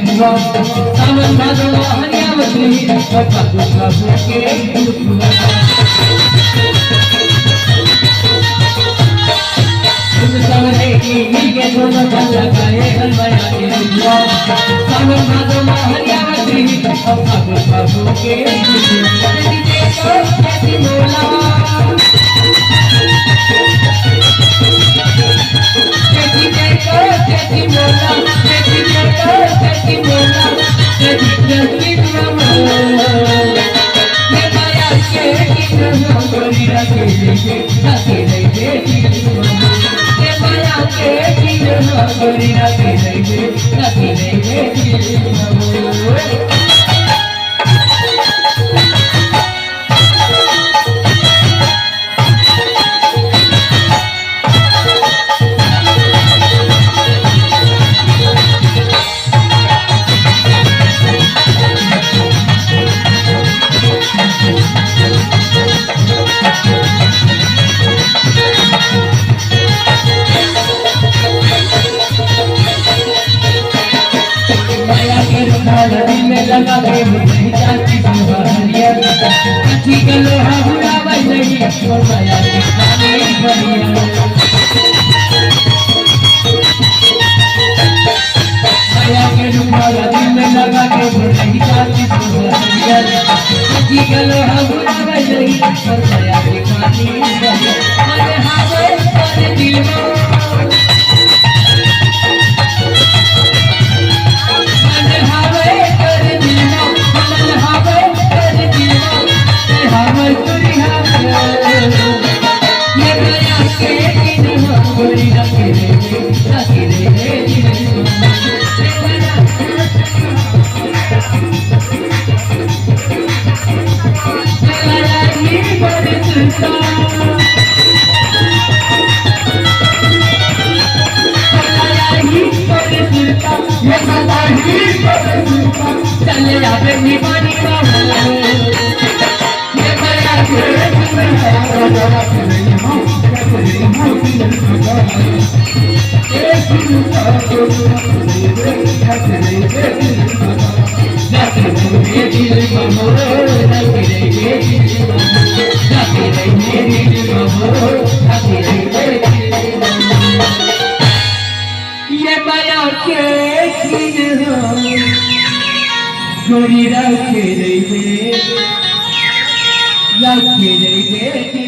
सावन भादो हरियावती बाबा दुर्गा के सावरे की मिलके दोनों गल लगाए हलवाया के सावन भादो हरियावती बाबा दुर्गा के कैसी बोला लगा के नहीं जाती हरिया अच्छी गलो हुआ नहीं और माया की खाने बढ़िया माया के रुमाला दिल में लगा के नहीं जाती हरिया अच्छी गलो हुआ नहीं और माया की खाने बढ़िया अरे हाथे दिल में चले जावे निपानी का ये बड़ा गोरी रखे रहे